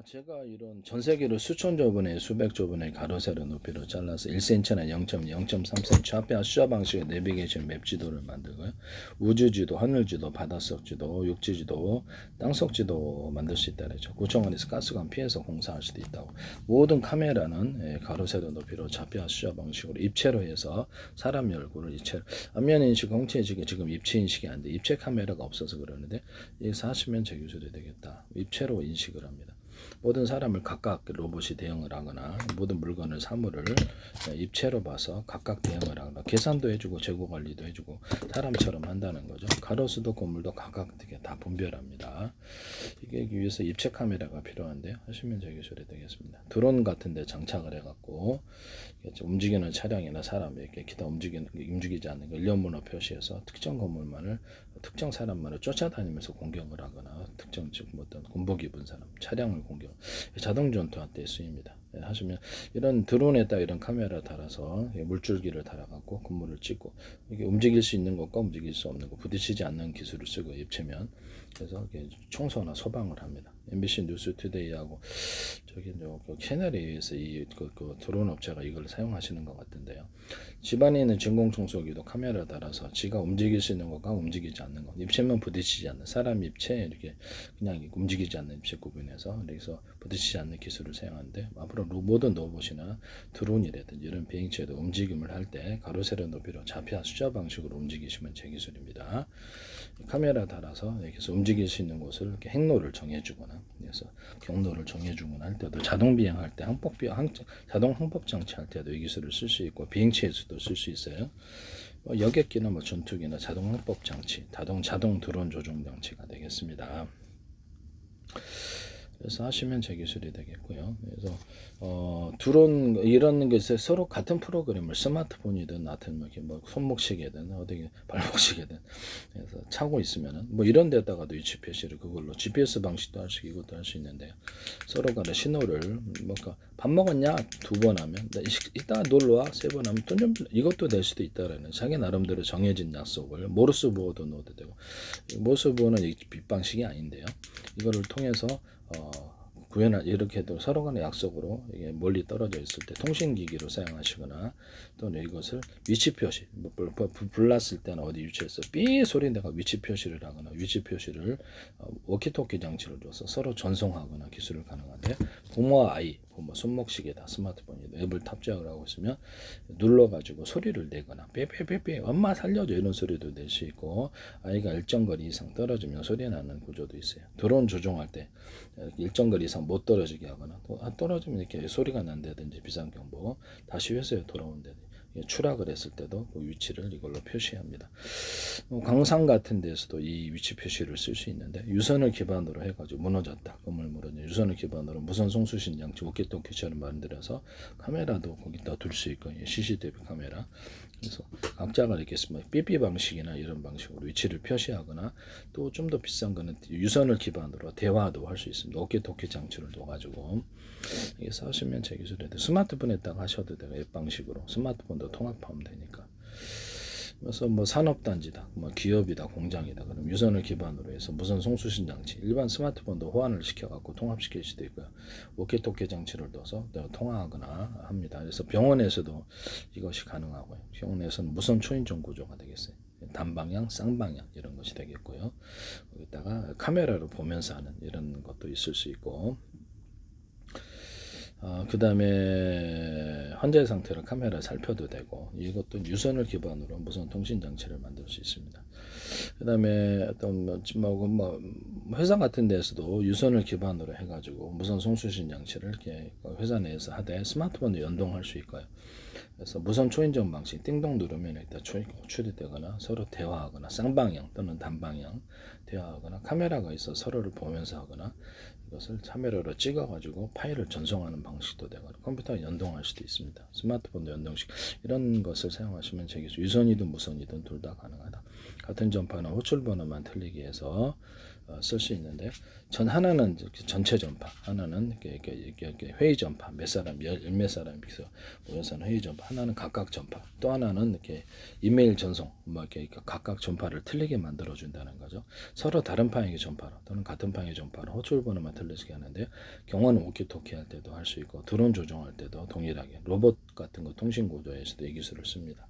제가 이런 전 세계로 수천조 분의 수백조 분의 가로 세로 높이로 잘라서 1cm나 0.3cm 좌표 수자 방식의 내비게이션 맵 지도를 만들고요. 우주지도, 하늘지도, 바닷속 지도, 육지지도, 땅속지도 만들 수 있다 그랬죠. 구청원에서 가스관 피해서 공사할 수도 있다고. 모든 카메라는 가로 세로 높이로 좌표 수자 방식으로 입체로 해서 사람 얼굴을 입체로. 안면 인식, 홍채 인식이 지금 입체 인식이 안 돼. 입체 카메라가 없어서 그러는데 여기서 하시면 제 기술이 되겠다. 입체로 인식을 합니다. 모든 사람을 각각 로봇이 대응을 하거나 모든 물건을 사물을 입체로 봐서 각각 대응을 하거나 계산도 해주고 재고 관리도 해주고 사람처럼 한다는 거죠. 가로수도 건물도 각각 다 분별합니다. 이게 위해서 입체 카메라가 필요한데요. 하시면 제 기술이 되겠습니다. 드론 같은 데 장착을 해갖고 움직이는 차량이나 사람 이렇게 기타 움직이지 않는 거 일련번호 표시해서 특정 건물만을 특정 사람만을 쫓아다니면서 공격을 하거나 특정 즉 어떤 군복 입은 사람 차량을 공격 자동 전투할 때 쓰입니다. 하시면 이런 드론에다 이런 카메라 달아서 물줄기를 달아갖고 건물을 찍고 이게 움직일 수 있는 것과 움직일 수 없는 것 부딪히지 않는 기술을 쓰고 입체면 그래서 청소나 소방을 합니다. MBC 뉴스투데이하고 저기 그 채널에 의해서 그 드론 업체가 이걸 사용하시는 것 같은데요. 집안에 있는 진공청소기도 카메라 달아서 지가 움직일 수 있는 것과 움직이지 않는 것, 입체면 부딪히지 않는 사람 입체 이렇게 그냥 움직이지 않는 입체 구분해서 여기서 부딪히지 않는 기술을 사용하는데 앞으로 모든 로봇이나 드론이라든지 이런 비행체도 움직임을 할 때 가로 세로 높이로 좌표 숫자 방식으로 움직이시면 제 기술입니다. 카메라 달아서 여기서 움직일 수 있는 곳을 이렇게 행로를 정해주거나 그래서 경로를 정해주거나 할 때도 자동 비행할 때 자동 항법 장치 할 때도 이 기술을 쓸 수 있고 비행체에서도 쓸 수 있어요. 여객기나 전투기나 자동 항법 장치, 자동 드론 조종 장치가 되겠습니다. 그래서 하시면 제 기술이 되겠고요. 그래서 드론 이런 것에 서로 같은 프로그램을 스마트폰이든 하여튼 뭐 손목시계든 어디 발목시계든 그래서 차고 있으면은 뭐 이런 데다가도 위치 표시를 그걸로 GPS 방식도 할 수 있고 이것도 할 수 있는데요. 서로 간에 신호를 뭔가 밥 먹었냐 두 번 하면 이따 놀러 와 세 번 하면 또 좀 이것도 될 수도 있다라는 자기 나름대로 정해진 약속을 모르스 부호도 넣어도 되고 모르스 부호는 빗방식이 아닌데요. 이거를 통해서 구현할 이렇게 해도 서로 간의 약속으로 이게 멀리 떨어져 있을 때 통신기기로 사용하시거나 또는 이것을 위치 표시 불났을 때는 어디 위치에서 삐 소리 내가 위치 표시를 하거나 위치 표시를 워키토키 장치를 줘서 서로 전송하거나 기술을 가능한데 부모와 아이 부모 손목시계다 스마트폰이다 앱을 탑재을 하고 있으면 눌러가지고 소리를 내거나 삐삐삐삐 엄마 살려줘 이런 소리도 낼 수 있고 아이가 일정 거리 이상 떨어지면 소리 나는 구조도 있어요. 드론 조종할 때 일정 거리 이상 못 떨어지게 하거나 떨어지면 이렇게 소리가 난다든지 비상경보 다시 회사에 돌아온다든지 추락을 했을 때도 그 위치를 이걸로 표시합니다. 광산 같은 데서도 이 위치 표시를 쓸 수 있는데 유선을 기반으로 해가지고 무너졌다 건물 무너져 유선을 기반으로 무선 송수신 장치 워키토키처럼 만들어서 카메라도 거기다 둘 수 있고 CCTV 카메라 그래서 각자가 이렇게 삐삐 방식이나 이런 방식으로 위치를 표시하거나 또 좀 더 비싼 거는 유선을 기반으로 대화도 할 수 있습니다. 워키토키 장치를 둬가지고 여기서 하시면 제 기술인데 스마트폰에다가 하셔도 돼요. 앱 방식으로 스마트폰도 통합하면 되니까. 그래서 뭐 산업단지다, 뭐 기업이다, 공장이다. 그럼 유선을 기반으로 해서 무선 송수신 장치, 일반 스마트폰도 호환을 시켜갖고 통합시킬 수도 있고요. 워키토키 장치를 넣어서 통화하거나 합니다. 그래서 병원에서도 이것이 가능하고요. 병원에서는 무선 초인종 구조가 되겠어요. 단방향, 쌍방향 이런 것이 되겠고요. 여기다가 카메라로 보면서 하는 이런 것도 있을 수 있고. 그 다음에 환자의 상태를 카메라 살펴도 되고 이것도 유선을 기반으로 무선 통신 장치를 만들 수 있습니다. 그 다음에 어떤 뭐 회사 같은 데서도 유선을 기반으로 해가지고 무선 송수신 장치를 이렇게 회사 내에서 하되 스마트폰도 연동할 수 있고요. 그래서 무선 초인종 방식 띵동 누르면 일단 호출이 되거나 서로 대화하거나 쌍방향 또는 단방향 대화하거나 카메라가 있어 서로를 보면서 하거나 이것을 카메라로 찍어가지고 파일을 전송하는 방식도 되고 컴퓨터에 연동할 수도 있습니다. 스마트폰도 연동식 이런 것을 사용하시면 제 기술 유선이든 무선이든 둘 다 가능하다. 같은 전파나 호출 번호만 틀리게 해서 쓸 수 있는데 하나는 전체 전파, 하나는 이렇게 회의 전파, 몇 사람, 열몇 사람에서 모여서는 회의 전파, 하나는 각각 전파, 또 하나는 이렇게 이메일 전송, 뭐 이렇게 각각 전파를 틀리게 만들어 준다는 거죠. 서로 다른 방향의 전파로 또는 같은 방향의 전파로 호출 번호만 틀리게 하는데요. 경화는 워키토키 할 때도 할 수 있고 드론 조종할 때도 동일하게 로봇 같은 거 통신 구조에서도 이 기술을 씁니다.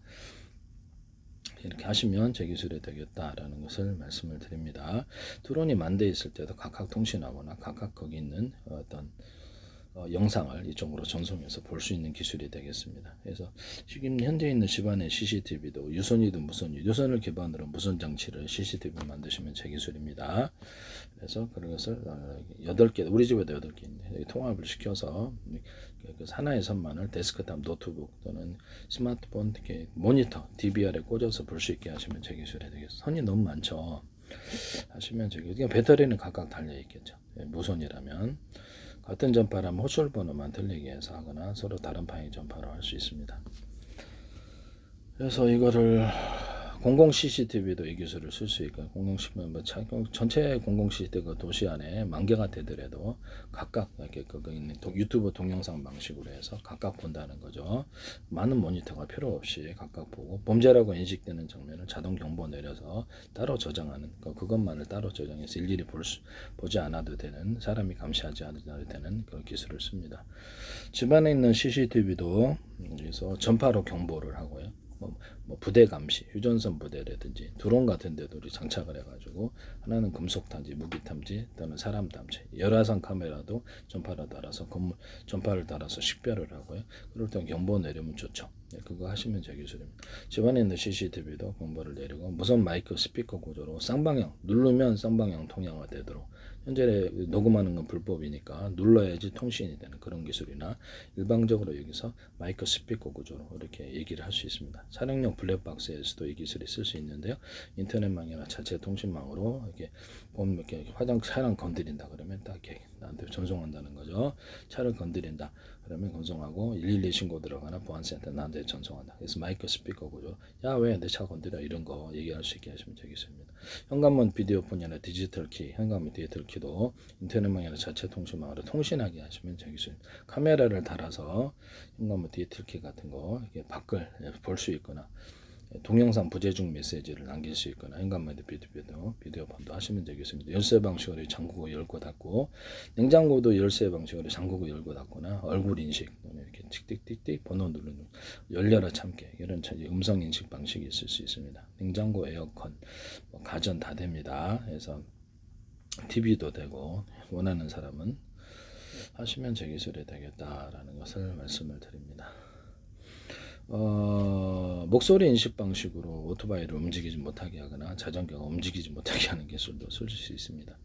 이렇게 하시면 제 기술이 되겠다라는 것을 말씀을 드립니다. 드론이 만대 있을 때도 각각 통신하거나 각각 거기 있는 어떤 영상을 이쪽으로 전송해서 볼 수 있는 기술이 되겠습니다. 그래서 지금 현재 있는 집안의 CCTV도 유선이든 무선이, 유선을 기반으로 무선 장치를 CCTV 만드시면 제 기술입니다. 그래서 그런 것을 8개, 우리 집에도 8개 있는데 통합을 시켜서 하나의 선만을 데스크탑 노트북 또는 스마트폰 이렇게 모니터 DVR에 꽂아서 볼 수 있게 하시면 제 기술이 되겠습니다. 선이 너무 많죠. 하시면 그냥 배터리는 각각 달려 있겠죠. 무선이라면 같은 전파라면 호출 번호만 들리게 해서 하거나 서로 다른 방향 전파로 할 수 있습니다. 그래서 이거를 공공 CCTV도 이 기술을 쓸 수 있고 전체 공공 CCTV가 도시 안에 10,000개가 되더라도 각각 이렇게 거기 있는 유튜브 동영상 방식으로 해서 각각 본다는 거죠. 많은 모니터가 필요 없이 각각 보고 범죄라고 인식되는 장면을 자동 경보 내려서 따로 저장하는 그것만을 따로 저장해서 일일이 보지 않아도 되는, 사람이 감시하지 않아도 되는 그런 기술을 씁니다. 집안에 있는 CCTV도 여기서 전파로 경보를 하고요. 뭐 부대 감시, 휴전선 부대라든지 드론 같은 데도 장착을 해가지고 하나는 금속 탐지, 무기 탐지 또는 사람 탐지, 열화상 카메라도 전파를 따라서 전파를 따라서 식별을 하고요. 그럴 때 경보 내리면 좋죠. 그거 하시면 제 기술입니다. 집안에 있는 CCTV도 경보를 내리고 무선 마이크 스피커 구조로 쌍방향 누르면 쌍방향 통화가 되도록, 현재 녹음하는 건 불법이니까 눌러야지 통신이 되는 그런 기술이나 일방적으로 여기서 마이크 스피커 구조로 이렇게 얘기를 할 수 있습니다. 촬영용 블랙박스에서도 이 기술이 쓸 수 있는데요. 인터넷망이나 자체 통신망으로 이렇게 보면 이렇게 차량 건드린다 그러면 딱 이렇게 나한테 전송한다는 거죠. 차를 건드린다 그러면 건송하고 112 신고 들어가나 보안센터 나한테 전송한다. 그래서 마이크 스피커 구조, 야 왜 내 차 건드려, 이런 거 얘기할 수 있게 하시면 되겠습니다. 현관문 비디오폰이나 디지털 키, 현관문 디지털 키도 인터넷망이나 자체 통신망으로 통신하게 하시면 되겠습니다. 카메라를 달아서 현관문 디지털 키 같은 거 이렇게 밖을 볼 수 있거나 동영상 부재중 메시지를 남길 수 있거나 현관문 비디오폰도 하시면 되겠습니다. 열쇠 방식으로 잠그고 열고 닫고, 냉장고도 열쇠 방식으로 잠그고 열고 닫거나 얼굴 인식 이렇게 틱틱틱틱 번호 누르는 열려라 참게 이런 음성 인식 방식이 있을 수 있습니다. 냉장고, 에어컨, 가전 다 됩니다. 그래서 TV도 되고 원하는 사람은 하시면 제 기술이 되겠다라는 것을 말씀을 드립니다. 목소리 인식 방식으로 오토바이를 움직이지 못하게 하거나 자전거가 움직이지 못하게 하는 기술도 쓸 수 있습니다.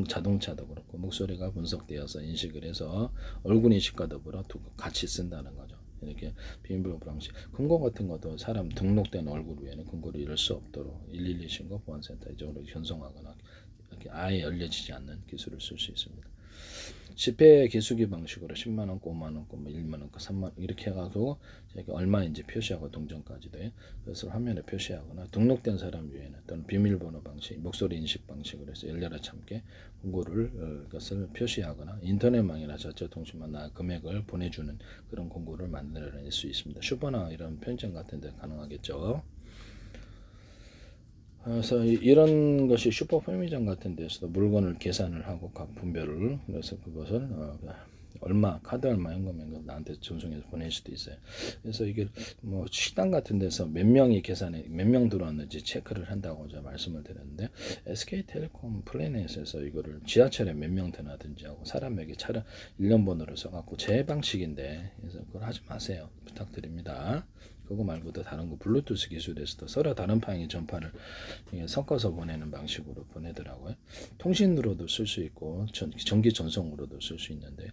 자동차도 그렇고 목소리가 분석되어서 인식을 해서 얼굴 인식과 더불어 같이 쓴다는 거죠. 이렇게 비밀번호 방식, 금고 같은 것도 사람 등록된 얼굴 외에는 금고를 열을 수 없도록 112 신고 보안센터 이쪽으로 전송하거나 이렇게 아예 열려지지 않는 기술을 쓸 수 있습니다. 지폐 개수기 방식으로 10만원, 5만원, 1만원, 3만원 이렇게 해가지고 얼마인지 표시하고 동전까지도 그것을 화면에 표시하거나 등록된 사람 외에는 또는 비밀번호 방식, 목소리 인식 방식으로 해서 열려라 참게 공고를 그것을 표시하거나 인터넷망이나 자체 통신망 금액을 보내주는 그런 공고를 만들어낼 수 있습니다. 슈퍼나 이런 편의점 같은 데 가능하겠죠. 그래서 이런 것이 슈퍼 편의점 같은 데서도 물건을 계산을 하고 각 분별을, 그래서 그것을 얼마, 카드 얼마 현금인 나한테 전송해서 보낼 수도 있어요. 그래서 이게 뭐 식당 같은 데서 몇 명이 계산에 몇 명 들어왔는지 체크를 한다고 제가 말씀을 드렸는데, SK텔레콤 플래닛에서 이거를 지하철에 몇 명 드나든지 하고 사람에게 차량 일련 번호를 써갖고 제 방식인데, 그래서 그걸 하지 마세요. 부탁드립니다. 그거 말고도 다른 거 블루투스 기술에서도 서로 다른 방향의 전파를 섞어서 보내는 방식으로 보내더라고요. 통신으로도 쓸 수 있고 전기 전송으로도 쓸 수 있는데,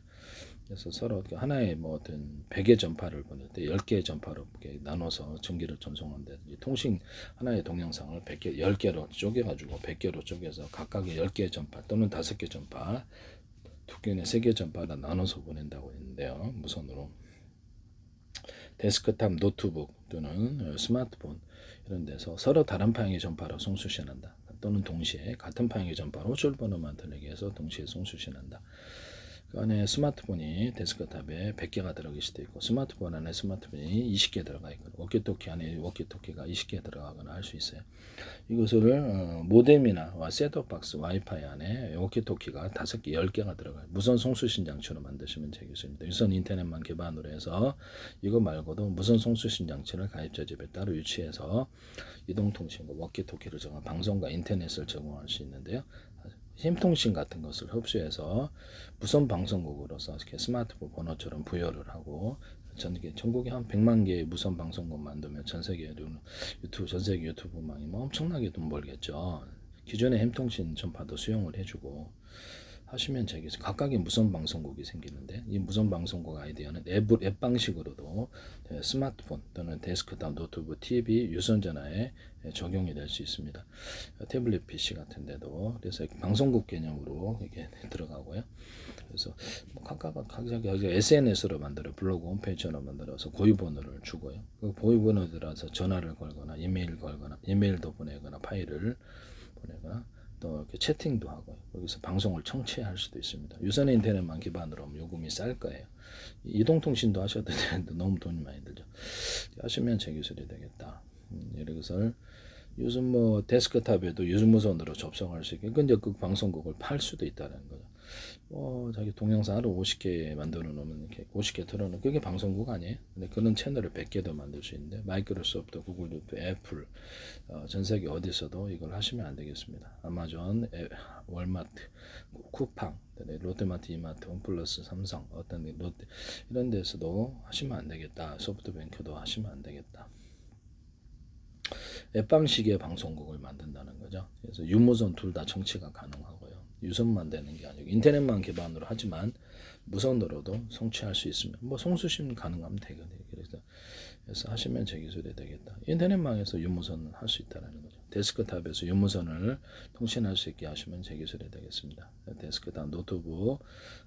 그래서 서로 하나의 뭐 어떤 100의 전파를 보낼 때 10개의 전파로 이렇게 나눠서 전기를 전송하는데, 통신 하나의 동영상을 100개, 10개로 쪼개가지고 100개로 쪼개서 각각의 10개의 전파 또는 5개 전파, 2개나 3개 전파를 나눠서 보낸다고 했는데요. 무선으로. 데스크탑 노트북 또는 스마트폰 이런 데서 서로 다른 방향의 전파로 송수신한다. 또는 동시에 같은 방향의 전파로 호출번호만 들리게 해서 동시에 송수신한다. 그 안에 스마트폰이 데스크탑에 100개가 들어갈 수도 있고 스마트폰 안에 스마트폰이 20개 들어가 있고 워키토키 안에 워키토키가 20개 들어가거나 할 수 있어요. 이것을 모뎀이나 셋톱박스 와이파이 안에 워키토키가 5개, 10개가 들어가요. 무선 송수신 장치로 만드시면 되겠습니다. 유선 인터넷만 기반으로 해서 이거 말고도 무선 송수신 장치를 가입자 집에 따로 유치해서 이동통신과 워키토키를 정한 방송과 인터넷을 제공할 수 있는데요. 힘통신 같은 것을 흡수해서 무선 방송국으로서 이렇게 스마트폰 번호처럼 부여를 하고 전국에 한 100만 개의 무선 방송국 만들면 전 세계 유튜브망이 뭐 엄청나게 돈 벌겠죠. 기존의 힘통신 전파도 수용을 해주고 하시면 되겠어요. 각각의 무선 방송국이 생기는데 이 무선 방송국 아이디어는 앱 방식으로도 스마트폰 또는 데스크탑, 노트북, TV, 유선전화에 적용이 될 수 있습니다. 태블릿 PC 같은 데도 그래서 방송국 개념으로 이게 들어가고요. 그래서 각각 SNS로 만들어 블로그 홈페이지로 만들어서 고유번호를 주고요. 그 고유번호 들어서 전화를 걸거나 이메일도 보내거나 파일을 보내거나 또 이렇게 채팅도 하고요. 거기서 방송을 청취할 수도 있습니다. 유선 인터넷만 기반으로 하면 요금이 쌀 거예요. 이동통신도 하셔도 되는데 너무 돈이 많이 들죠. 하시면 제 기술이 되겠다. 이것을 요즘 뭐 데스크탑에도 유무선으로 접속할 수 있게 근데 그 방송국을 팔 수도 있다는 거죠. 자기 동영상 하루 50개 만들어 놓으면 이렇게 50개 틀어놓으면 그게 방송국 아니에요? 근데 그런 채널을 100개도 만들 수 있는데 마이크로소프트, 구글, 유튜브, 애플 전 세계 어디서도 이걸 하시면 안 되겠습니다. 아마존, 월마트, 쿠팡, 롯데마트, 이마트, 홈플러스, 삼성 어떤 롯데 이런 데서도 하시면 안 되겠다. 소프트뱅크도 하시면 안 되겠다. 앱 방식의 방송국을 만든다는 거죠. 그래서 유무선 둘 다 청취가 가능하고요. 유선만 되는 게 아니고 인터넷만 기반으로 하지만 무선으로도 송취할 수 있으면 뭐 송수신 가능하면 되거든요. 그래서 하시면 제 기술이 되겠다. 인터넷망에서 유무선을 할 수 있다는 거죠. 데스크탑에서 유무선을 통신할 수 있게 하시면 제 기술이 되겠습니다. 데스크탑, 노트북,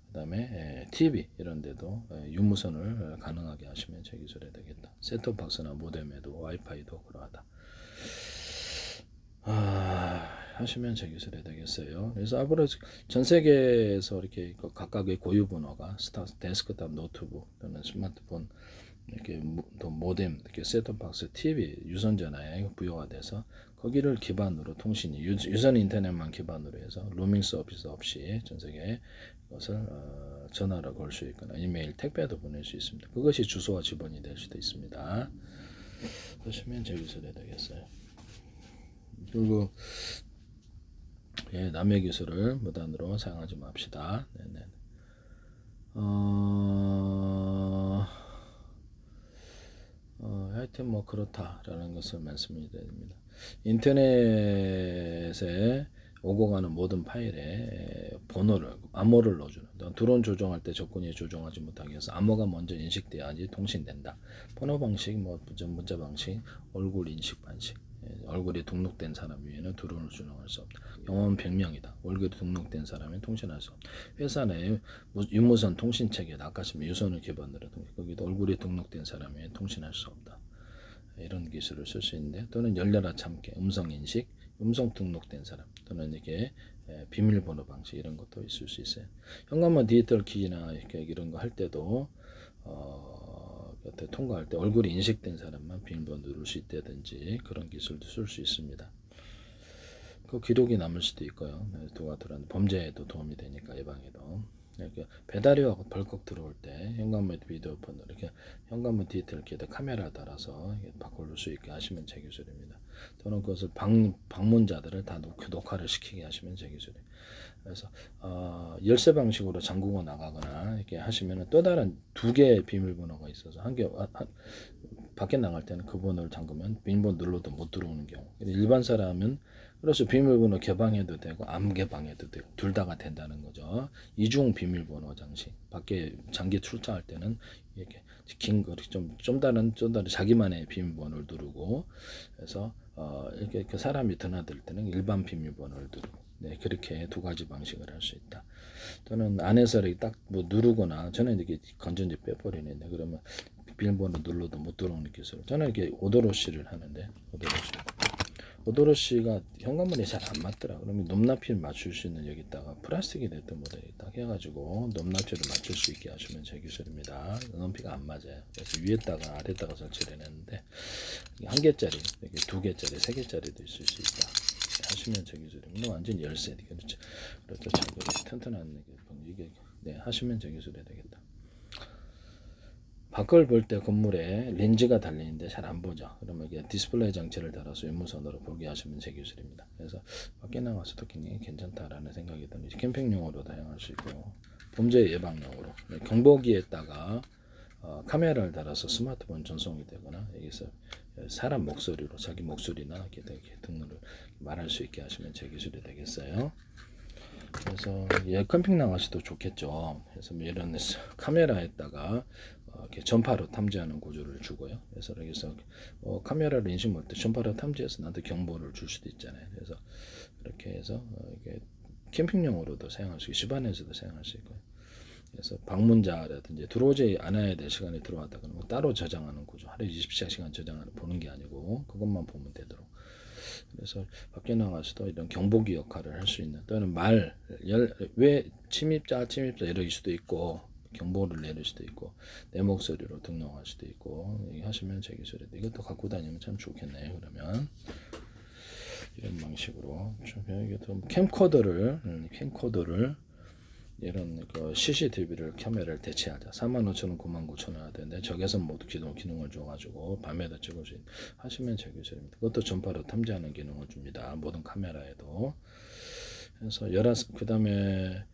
그다음에 TV 이런 데도 유무선을 가능하게 하시면 제 기술이 되겠다. 셋톱박스나 모뎀에도 와이파이도 그러하다. 하시면 제 기술이 되겠어요. 그래서 앞으로 전 세계에서 이렇게 각각의 고유 번호가 데스크탑, 노트북 또는 스마트폰 이렇게 또 모뎀, 이렇게 셋톱박스, TV, 유선전화에 부여가 돼서 거기를 기반으로 통신이 유선 인터넷만 기반으로 해서 로밍 서비스 없이 전 세계에 이것을 전화로 걸 수 있거나 이메일, 택배도 보낼 수 있습니다. 그것이 주소와 지번이 될 수도 있습니다. 그러시면 제 기술이 되겠어요. 그리고 남의 기술을 무단으로 사용하지 맙시다. 네네. 하여튼 뭐 그렇다라는 것을 말씀드립니다. 인터넷에 오고 가는 모든 파일에 번호를 암호를 넣어주는 드론 조종할 때 적군이 조종하지 못하게 해서 암호가 먼저 인식돼야지 통신된다. 번호 방식, 문자 방식, 얼굴 인식 방식. 얼굴이 등록된 사람 위에는 드론을 조종할 수 없다. 영어는 100명이다. 얼굴이 등록된 사람은 통신할 수 없다. 회사 내 유무선 통신체계에 아까 유선을 기반으로 거기도 얼굴이 등록된 사람이 통신할 수 없다. 이런 기술을 쓸 수 있는데 또는 열려라 참깨 음성 인식, 음성 등록된 사람 또는 이게 비밀번호 방식 이런 것도 있을 수 있어요. 현관문 디지털 키나 이런 거 할 때도 통과할 때 얼굴이 인식된 사람만 비밀번호 누를 수 있다든지 그런 기술도 쓸 수 있습니다. 그 기록이 남을 수도 있고요. 도가들은 범죄에도 도움이 되니까 예방에도. 이렇게 배달이 와서 벌컥 들어올 때 현관문 비디오폰으로 이렇게 현관문 디지털 키에다 카메라 달아서 바꿀 수 있게 하시면 제 기술입니다. 또는 그것을 방문자들을 다 녹화를 시키게 하시면 제 기술이에요. 그래서 열쇠 방식으로 잠그고 나가거나 이렇게 하시면 또 다른 2개의 비밀번호가 있어서 한 개 밖에 나갈 때는 그 번호를 잠그면 비밀번호 눌러도 못 들어오는 경우. 일반 사람은 그래서 비밀번호 개방해도 되고 안 개방해도 되고 둘 다가 된다는 거죠. 이중 비밀번호 장식. 밖에 장기 출장할 때는 이렇게 긴 거 좀 다른 자기만의 비밀번호를 누르고 그래서 이렇게 사람이 드나들 때는 일반 비밀번호를 누르고 그렇게 2가지 방식을 할 수 있다. 또는 안에서 이렇게 딱 누르거나 저는 이렇게 건전지 빼버리는데 그러면 비밀번호 눌러도 못 들어오는 기술. 저는 이렇게 오도로시를 하는데 오도로시가 현관문이 잘 안 맞더라. 그러면 높낮이를 맞출 수 있는 여기다가 플라스틱이 됐던 모델이 딱 해가지고 높낮이를 맞출 수 있게 하시면 제 기술입니다. 높이가 안 맞아요. 그래서 위에다가 아래다가 설치를 해놨는데 한 개짜리, 이게 두 개짜리, 세 개짜리도 있을 수 있다. 하시면 제 기술입니다. 완전 열쇠, 그렇죠. 그렇죠. 참 튼튼한 이게 네, 하시면 제 기술이 되겠다. 밖을 볼 때 건물에 렌즈가 달리는데 잘 안 보죠. 그러면 이게 디스플레이 장치를 달아서 유무선으로 보게 하시면 제 기술입니다. 그래서 밖에 나가서도 굉장히 괜찮다라는 생각이 드는 캠핑용으로 다양할 수 있고 범죄 예방용으로 경보기에다가 카메라를 달아서 스마트폰 전송이 되거나 여기서 사람 목소리로 자기 목소리나 등을 말할 수 있게 하시면 제 기술이 되겠어요. 그래서 캠핑 나가셔도 좋겠죠. 그래서 이런 카메라에다가 이렇게 전파로 탐지하는 구조를 주고요. 그래서 여기서 카메라를 인식 못해 전파로 탐지해서 나한테 경보를 줄 수도 있잖아요. 그래서 그렇게 해서 이게 캠핑용으로도 사용할 수 있고 집안에서도 사용할 수 있고요. 그래서 방문자라든지 들어오지 않아야 될 시간에 들어왔다 그러면 따로 저장하는 구조. 하루에 24시간 저장하는 보는 게 아니고 그것만 보면 되도록. 그래서 밖에 나가서도 이런 경보기 역할을 할 수 있는 또는 왜 침입자 이럴 수도 있고 경보를 내릴 수도 있고 내 목소리로 등록할 수도 있고 하시면 제 기술에 이것도 갖고 다니면 참 좋겠네요. 그러면 이런 방식으로 캠코더를 이런 CCTV를 카메라를 대체하자. 45,000원, 95,000원 하던데 적외선 모두 기능을 줘가지고 밤에도 찍을 수 하시면 제 기술입니다. 그것도 전파로 탐지하는 기능을 줍니다. 모든 카메라에도. 그래서 그 다음에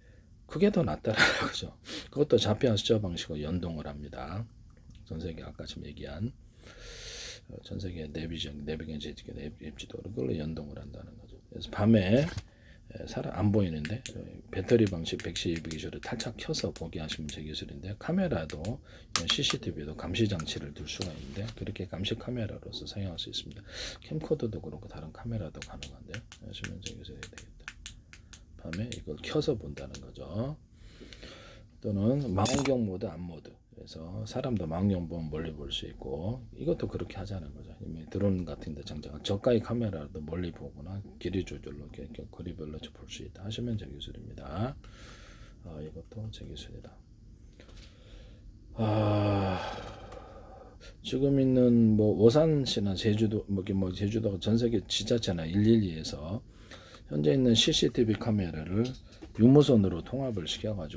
그게 더 낫더라 그죠. 그것도 좌표 수저 방식으로 연동을 합니다. 전 세계 아까 지금 얘기한 전 세계 내비게이션 앱지도를 그걸로 연동을 한다는 거죠. 그래서 밤에 사람 안 보이는데 배터리 방식 112 기술을 탈착 켜서 보게 하시면 제 기술인데 카메라도 CCTV도 감시 장치를 둘 수가 있는데 그렇게 감시 카메라로서 사용할 수 있습니다. 캠코더도 그렇고 다른 카메라도 가능한데 하시면 제 기술이 되겠다. 밤에 이걸 켜서 본다는 거죠. 또는 망원경 모드, 안 모드. 그래서 사람도 망원경 보면 멀리 볼 수 있고 이것도 그렇게 하자는 거죠. 이미 드론 같은 데 장착한 저가의 카메라도 멀리 보거나 길이 조절로 거리별로 볼 수 있다 하시면 제 기술입니다. 이것도 제 기술이다. 지금 있는 오산시나 제주도 제주도가 전 세계 지자체나 112에서 현재 있는 CCTV 카메라를 유무선으로 통합을 시켜서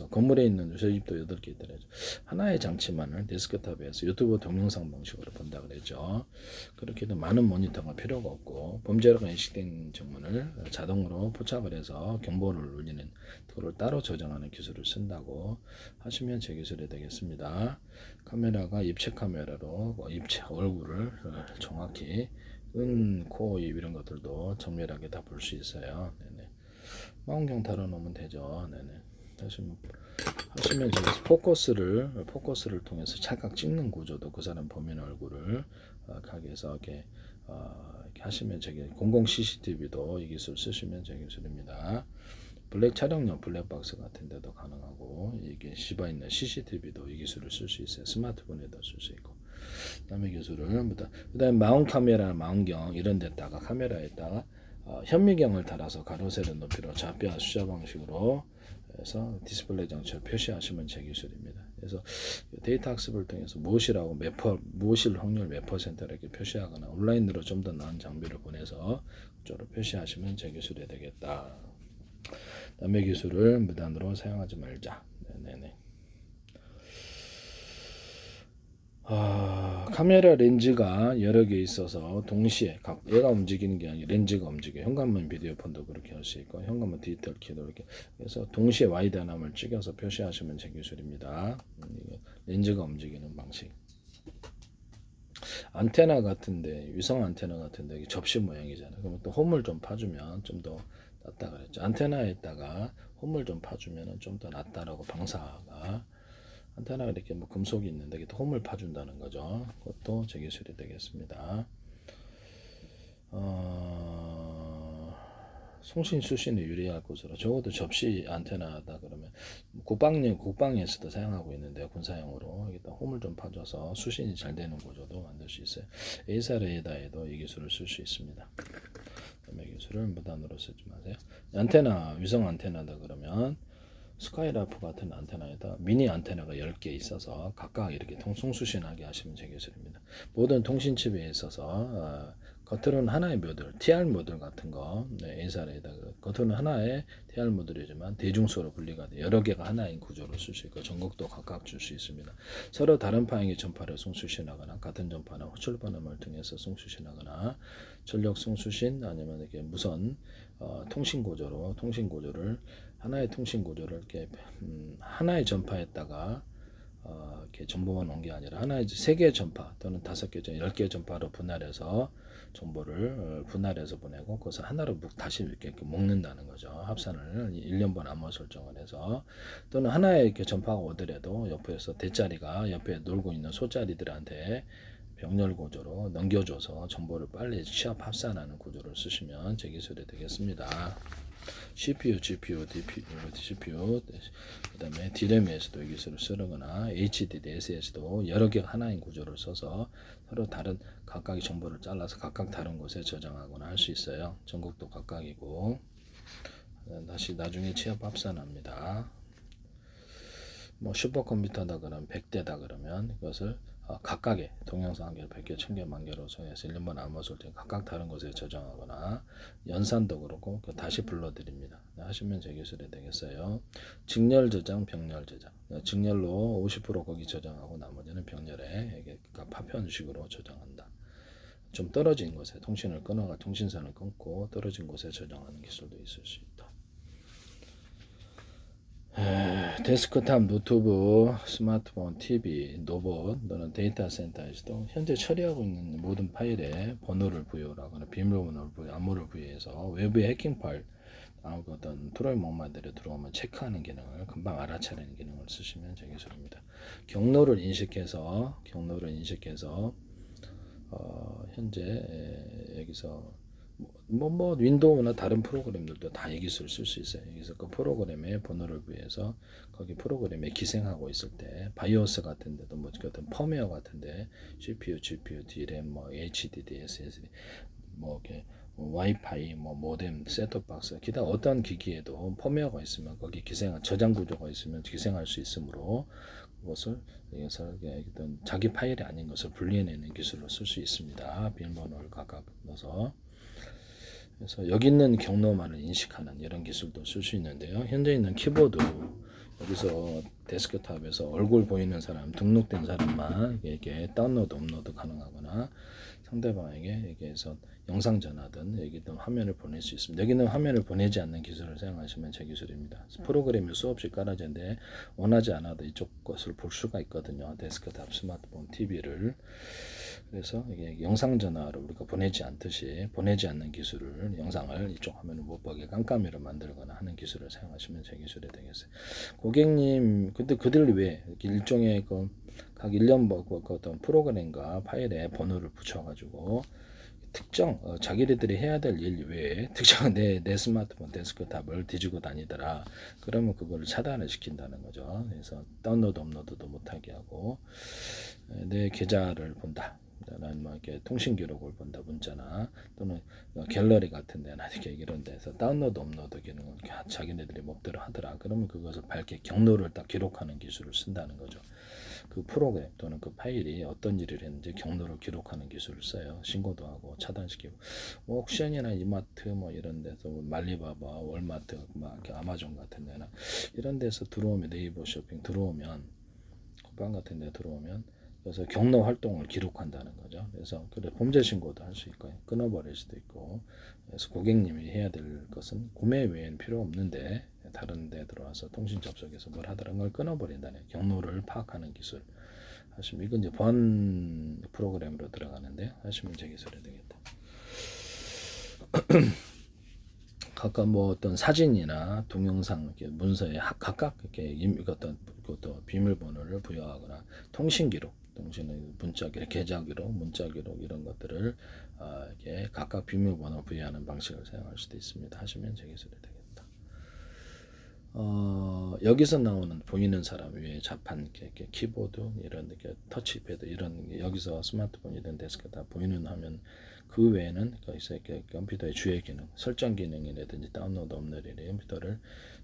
건물에 있는 저희 집도 8개 있더라고요. 하나의 장치만을 데스크탑에서 유튜브 동영상 방식으로 본다 그랬죠. 그렇게 해도 많은 모니터가 필요가 없고 범죄자가 인식된 정문을 자동으로 포착을 해서 경보를 울리는 그걸 따로 저장하는 기술을 쓴다고 하시면 제 기술이 되겠습니다. 카메라가 입체 카메라로 입체 얼굴을 정확히 코, 입 이런 것들도 정밀하게 다 볼 수 있어요. 네네. 망원경 달아놓으면 되죠. 네네. 하시면 이제 포커스를 통해서 찰칵 찍는 구조도 그 사람 범인 얼굴을 가게 해서 이렇게 하시면 공공 CCTV도 이 기술 쓰시면 제 기술입니다. 촬영용 블랙박스 같은 데도 가능하고 이게 씹어 있는 CCTV도 이 기술을 쓸 수 있어요. 스마트폰에도 쓸 수 있고. 그다음에 기술을 그다음에 마운트 카메라, 망원경 이런 데다가 카메라에다가 현미경을 달아서 가로 세로 높이로 좌표 수자 방식으로 해서 디스플레이 장치를 표시하시면 제 기술입니다. 그래서 데이터 학습을 통해서 무엇일 확률 몇 퍼센트 이렇게 표시하거나 온라인으로 좀 더 나은 장비를 보내서 그쪽으로 표시하시면 제 기술이 되겠다. 남의 기술을 무단으로 사용하지 말자. 네네네. 카메라 렌즈가 여러 개 있어서 동시에 얘가 움직이는 게 아니라 렌즈가 움직여. 현관문 비디오폰도 그렇게 할 수 있고 현관문 디지털 키도 이렇게 그래서 동시에 와이드 화면을 찍어서 표시하시면 제 기술입니다. 렌즈가 움직이는 방식. 안테나 같은데 위성 안테나 같은데 접시 모양이잖아요. 그러면 또 홈을 좀 파주면 좀 더 낫다 그랬죠. 안테나에다가 홈을 좀 파주면 좀 더 낫다라고 방사가 안테나가 이렇게 금속이 있는데 이게 홈을 파준다는 거죠. 그것도 제 기술이 되겠습니다. 송신 수신에 유리할 것으로 적어도 접시 안테나다 그러면 국방에서도 사용하고 있는데 군사용으로 여기다 홈을 좀 파줘서 수신이 잘 되는 구조도 만들 수 있어요. A사 레이더에도 이 기술을 쓸 수 있습니다. 이 기술을 무단으로 쓰지 마세요. 안테나, 위성 안테나다 그러면 스카이라프 같은 안테나에다 미니 안테나가 10개 있어서 각각 이렇게 송수신하게 하시면 제 기술입니다. 모든 통신칩에 있어서 겉으로는 하나의 모듈, TR 모듈 같은 거, A사에다 겉으로는 하나의 TR 모듈이지만 대중소로 분리가 돼 여러 개가 하나인 구조로 쓸 수 있고 전극도 각각 줄 수 있습니다. 서로 다른 방향의 전파를 송수신하거나 같은 전파나 호출 반응을 통해서 송수신하거나 전력 송수신 아니면 이렇게 무선 통신 구조를 하나의 통신 구조를 이렇게 하나의 전파에다가 이렇게 정보만 온 게 아니라 하나의 세 개의 전파 또는 5개, 10개의 전파로 분할해서 정보를 분할해서 보내고 그것을 하나로 다시 이렇게 묶는다는 거죠. 합산을 1년번 암호 설정을 해서 또는 하나의 이렇게 전파가 오더라도 옆에서 대자리가 옆에 놀고 있는 소자리들한테 병렬 구조로 넘겨줘서 정보를 빨리 취합 합산하는 구조를 쓰시면 제 기술이 되겠습니다. CPU, GPU, CPU, 그 다음에 D램에서도 이 기술을 쓰거나 HDDS에서도 여러 개 하나인 구조를 써서 서로 다른 각각의 정보를 잘라서 각각 다른 곳에 저장하거나 할 수 있어요. 전국도 각각이고 다시 나중에 취합 합산합니다. 뭐 슈퍼컴퓨터다 그러면 100대다 그러면 이것을 각각의 동영상 한 개를 100개, 1000개, 만개로 정해서 1년번 암호 설정 각각 다른 곳에 저장하거나 연산도 그렇고 다시 불러드립니다. 하시면 제 기술이 되겠어요. 직렬 저장, 병렬 저장. 직렬로 50% 거기 저장하고 나머지는 병렬에 파편식으로 저장한다. 좀 떨어진 곳에 통신을 끊어가 통신선을 끊고 떨어진 곳에 저장하는 기술도 있을 수 있다. 데스크탑, 노트북, 스마트폰, TV, 로봇 또는 데이터 센터에서도 현재 처리하고 있는 모든 파일에 번호를 부여하거나 비밀번호를 부여, 암호를 부여해서 외부의 해킹 파일, 어떤 트로이 목마들이 들어오면 체크하는 기능을 금방 알아차리는 기능을 쓰시면 제 기술입니다. 경로를 인식해서 현재 여기서 윈도우나 다른 프로그램들도 다 이 기술을 쓸 수 있어요. 여기서 그 프로그램의 번호를 부여해서 거기 프로그램에 기생하고 있을 때 바이오스 같은데도 뭐 어떤 펌웨어 같은데 CPU, GPU, DRAM, 뭐 HDD, SSD, 뭐 이렇게 와이파이, 뭐 모뎀, 셋톱박스, 기타 어떤 기기에도 펌웨어가 있으면 거기 기생 저장 구조가 있으면 기생할 수 있으므로 그것을 여기서 어떤 자기 파일이 아닌 것을 분리해내는 기술로 쓸 수 있습니다. 비밀번호를 각각 넣어서. 그래서 여기 있는 경로만을 인식하는 이런 기술도 쓸 수 있는데요. 현재 있는 키보드 여기서 데스크탑에서 얼굴 보이는 사람, 등록된 사람만 이렇게 다운로드, 업로드 가능하거나 상대방에게 여기에서 영상 전화든 여기든 화면을 보낼 수 있습니다. 여기는 화면을 보내지 않는 기술을 사용하시면 제 기술입니다. 프로그램이 수없이 깔아졌는데 원하지 않아도 이쪽 것을 볼 수가 있거든요. 데스크탑, 스마트폰, TV를. 그래서 이게 영상 전화를 우리가 보내지 않는 기술을 영상을 이쪽 화면을 못 보게 깜깜이로 만들거나 하는 기술을 사용하시면 제 기술이 되겠어요. 고객님, 근데 그들 왜 일종의 각 1년 어떤 프로그램과 파일에 번호를 붙여가지고 특정 자기네들이 해야 될 일 외에 특정 내 스마트폰 데스크탑을 뒤지고 다니더라. 그러면 그거를 차단을 시킨다는 거죠. 그래서 다운로드 업로드도 못하게 하고 내 계좌를 본다. 나는 뭐 이렇게 통신 기록을 본다, 문자나 또는 갤러리 같은 데나 이렇게 이런 데서 다운로드 업로드 기능을 자기네들이 맘대로 하더라. 그러면 그것을 밝게 경로를 딱 기록하는 기술을 쓴다는 거죠. 그 프로그램 또는 그 파일이 어떤 일을 했는지 경로를 기록하는 기술을 써요. 신고도 하고 차단시키고. 뭐 옥션이나 이마트 뭐 이런 데서 말리바바, 월마트, 막 아마존 같은 데나 이런 데서 들어오면 네이버 쇼핑 들어오면 쿠팡 같은 데 들어오면 그래서 경로 활동을 기록한다는 거죠. 그래서 그래 범죄 신고도 할 수 있고 끊어버릴 수도 있고. 그래서 고객님이 해야 될 것은 구매 외에는 필요 없는데 다른 데 들어와서 통신 접속해서 뭘 하더라는 걸 끊어버린다는 경로를 파악하는 기술 하시면 이건 이제 보안 프로그램으로 들어가는데 하시면 제 기술이 되겠다. 각각 뭐 어떤 사진이나 동영상 이렇게 문서에 각각 이렇게 어떤 그것도 비밀번호를 부여하거나 통신 기록, 통신의 문자 기록, 계좌 기록, 문자 기록 이런 것들을 이렇게 각각 비밀번호 부여하는 방식을 사용할 수도 있습니다. 하시면 제 기술이 되겠다. 여기서 나오는 보이는 사람 위에 자판, 이렇게 키보드, 이런 이렇게 터치패드 이런 게 여기서 스마트폰이든 데스크 다 보이는 화면 그 외에는 거기서 이렇게 컴퓨터의 주요 기능, 설정 기능이라든지 다운로드 업로드 컴퓨터를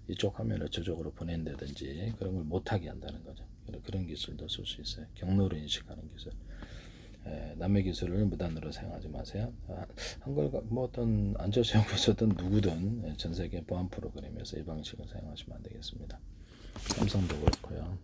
이쪽 화면을 저쪽으로 보낸다든지 그런 걸 못하게 한다는 거죠. 그런 기술도 쓸 수 있어요. 경로를 인식하는 기술. 남의 기술을 무단으로 사용하지 마세요. 한글 뭐 어떤 안철수 연구소든 누구든 전 세계 보안 프로그램에서 이 방식을 사용하시면 안 되겠습니다. 삼성도 그렇고요.